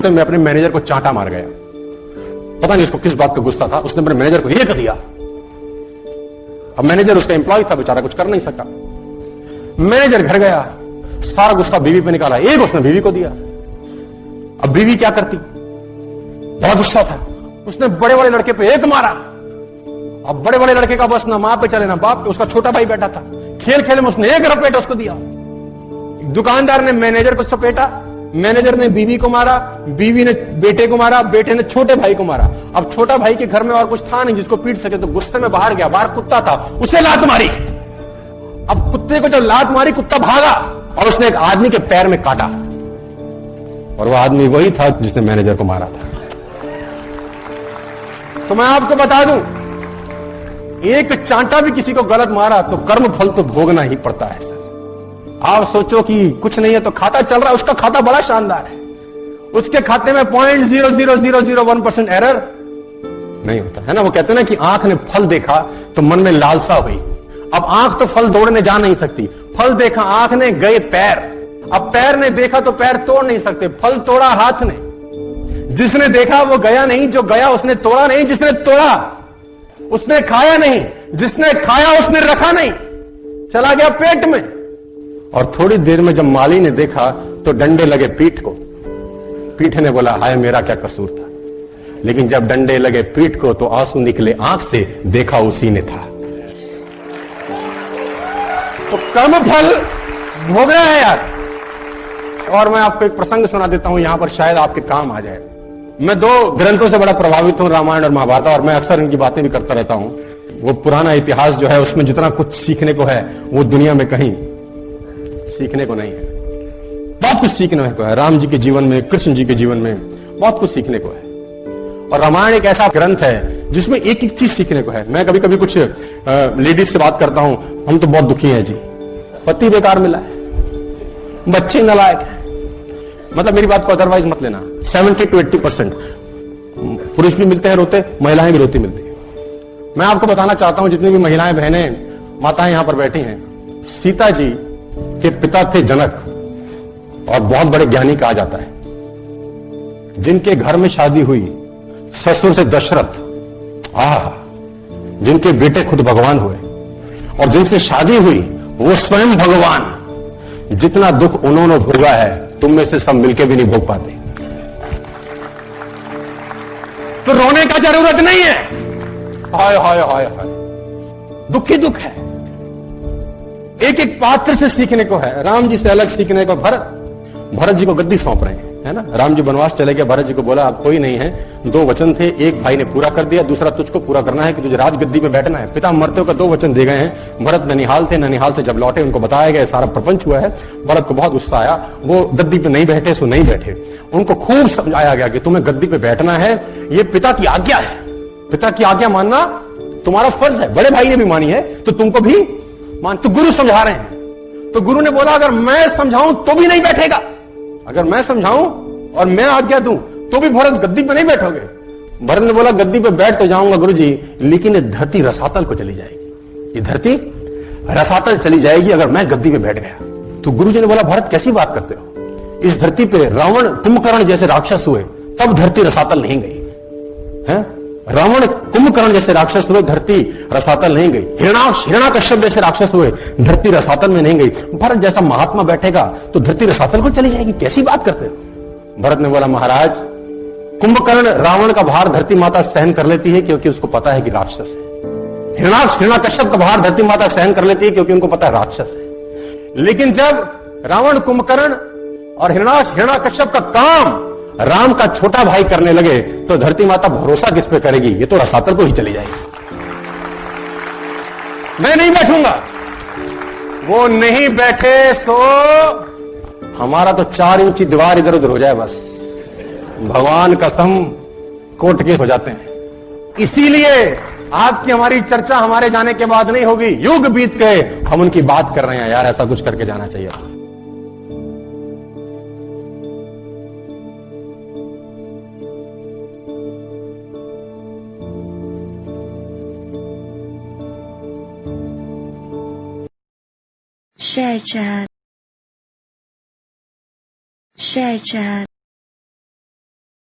से मैं अपने मैनेजर को चांटा मार गया। पता नहीं उसको किस बात का गुस्सा था, उसने अपने मैनेजर को एक दिया। अब मैनेजर उसका एम्प्लॉय था, बेचारा कुछ कर नहीं सका। मैनेजर घर गया, सारा गुस्सा बीवी पे निकाला, एक उसने बीवी को दिया। अब बीवी क्या करती, बड़ा गुस्सा था, उसने बड़े वाले लड़के पे एक मारा। अब बड़े वाले लड़के का बस ना मां पे चले ना बाप पे, उसका छोटा भाई बैठा था, खेल खेल में उसने एक रपेट उसको दिया। दुकानदार ने मैनेजर को सपेटा, मैनेजर ने बीवी को मारा, बीवी ने बेटे को मारा, बेटे ने छोटे भाई को मारा। अब छोटा भाई के घर में और कुछ था नहीं जिसको पीट सके, तो गुस्से में बाहर गया, बाहर कुत्ता था, उसे लात मारी। अब कुत्ते को जब लात मारी, कुत्ता भागा और उसने एक आदमी के पैर में काटा, और वह आदमी वही था जिसने मैनेजर को मारा था। तो मैं आपको बता दूं, एक चांटा भी किसी को गलत मारा तो कर्म फल तो भोगना ही पड़ता है सर। आप सोचो कि कुछ नहीं है तो खाता चल रहा है, उसका खाता बड़ा शानदार है, उसके खाते में 0.00001% एरर नहीं होता है ना। वो कहते हैं ना कि आंख ने फल देखा तो मन में लालसा हुई। अब आंख तो फल तोड़ने जा नहीं सकती, फल देखा आंख ने, गए पैर। अब पैर ने देखा तो पैर तोड़ नहीं सकते, फल तोड़ा हाथ ने। जिसने देखा वो गया नहीं, जो गया उसने तोड़ा नहीं, जिसने तोड़ा उसने खाया नहीं, जिसने खाया उसने रखा नहीं, चला गया पेट में। और थोड़ी देर में जब माली ने देखा तो डंडे लगे पीठ को। पीठ ने बोला हाय मेरा क्या कसूर था, लेकिन जब डंडे लगे पीठ को तो आंसू निकले आंख से, देखा उसी ने था। तो कर्म फल भोगना है यार। और मैं आपको एक प्रसंग सुना देता हूं, यहां पर शायद आपके काम आ जाए। मैं दो ग्रंथों से बड़ा प्रभावित हूं, रामायण और महाभारत, और मैं अक्सर इनकी बातें भी करता रहता हूं। वो पुराना इतिहास जो है उसमें जितना कुछ सीखने को है वो दुनिया में कहीं सीखने को नहीं है। बहुत कुछ सीखने को है राम जी के जीवन में, कृष्ण जी के जीवन में बहुत कुछ सीखने को है। और रामायण एक ऐसा ग्रंथ है जिसमें एक एक चीज सीखने को है। मैं कभी कभी कुछ लेडीज से बात करता हूं, हम तो बहुत दुखी हैं जी, पति बेकार मिला है, बच्चे नालायक है। मतलब मेरी बात को अदरवाइज मत लेना, 70 to 80% पुरुष भी मिलते हैं रोते, महिलाएं भी रोती मिलती है। मैं आपको बताना चाहता हूं, जितनी भी महिलाएं, बहनें, माताएं यहां पर बैठी हैं, सीता जी के पिता थे जनक, और बहुत बड़े ज्ञानी कहा जाता है। जिनके घर में शादी हुई ससुर से दशरथ, जिनके बेटे खुद भगवान हुए, और जिनसे शादी हुई वो स्वयं भगवान। जितना दुख उन्होंने भोगा है तुम में से सब मिलके भी नहीं भोग पाते। तो रोने का जरूरत नहीं है, हाय हाय हाय हाय, दुख ही दुख है। एक एक पात्र से सीखने को है। राम जी से अलग सीखने को, भरत जी को गद्दी सौंप रहे हैं, है ना। राम जी वनवास चले गए, भरत जी को बोला अब कोई नहीं है, दो वचन थे, एक भाई ने पूरा कर दिया, दूसरा तुझको पूरा करना है कि तुझे राजगद्दी पे बैठना है। पिता मरते का 2 वचन दे गए हैं। भरत ननिहाल थे, ननिहाल से जब लौटे उनको बताया गया सारा प्रपंच हुआ है। भरत को बहुत गुस्सा आया, वो गद्दी पे नहीं बैठे सो नहीं बैठे। उनको खूब समझाया गया कि तुम्हें गद्दी पे बैठना है, ये पिता की आज्ञा है, पिता की आज्ञा मानना तुम्हारा फर्ज है। बड़े भाई ने भी मानी है तो तुमको भी मान। तो गुरु समझा रहे हैं, तो गुरु ने बोला अगर मैं समझाऊं तो भी नहीं बैठेगा, अगर मैं समझाऊं और मैं आज्ञा दूं तो भी भरत गद्दी पे नहीं बैठोगे। भरत ने बोला गद्दी पे बैठ तो जाऊंगा गुरुजी, लेकिन ये धरती रसातल को चली जाएगी, ये धरती रसातल चली जाएगी अगर मैं गद्दी पे बैठ गया। तो गुरुजी ने बोला भरत कैसी बात करते हो, इस धरती पे रावण कुंभकर्ण जैसे राक्षस हुए तब धरती रसातल नहीं गई है। रावण कुंभकर्ण जैसे राक्षस हुए, धरती रसातल नहीं गई। हिरण्याकश्यप जैसे राक्षस हुए, धरती रसातल में नहीं गई। भरत जैसा महात्मा बैठेगा तो धरती रसातल को चली जाएगी, कैसी बात करते हो। भरत ने बोला महाराज, कुंभकर्ण रावण का भार धरती माता सहन कर लेती है क्योंकि उसको पता है कि राक्षस है। हिरण्याकश्यप का भार धरती माता सहन कर लेती है क्योंकि उनको पता है राक्षस है। लेकिन जब रावण, कुंभकर्ण और हिरण्याकश्यप का काम राम का छोटा भाई करने लगे तो धरती माता भरोसा किस पे करेगी, ये तो रसातल को ही चली जाएगी। मैं नहीं बैठूंगा। वो नहीं बैठे सो हमारा तो 4 इंची दीवार इधर उधर हो जाए बस, भगवान कसम कोर्ट केस हो जाते हैं। इसीलिए आपकी हमारी चर्चा हमारे जाने के बाद नहीं होगी, युग बीत गए हम उनकी बात कर रहे हैं। यार ऐसा कुछ करके जाना चाहिए। Share chat.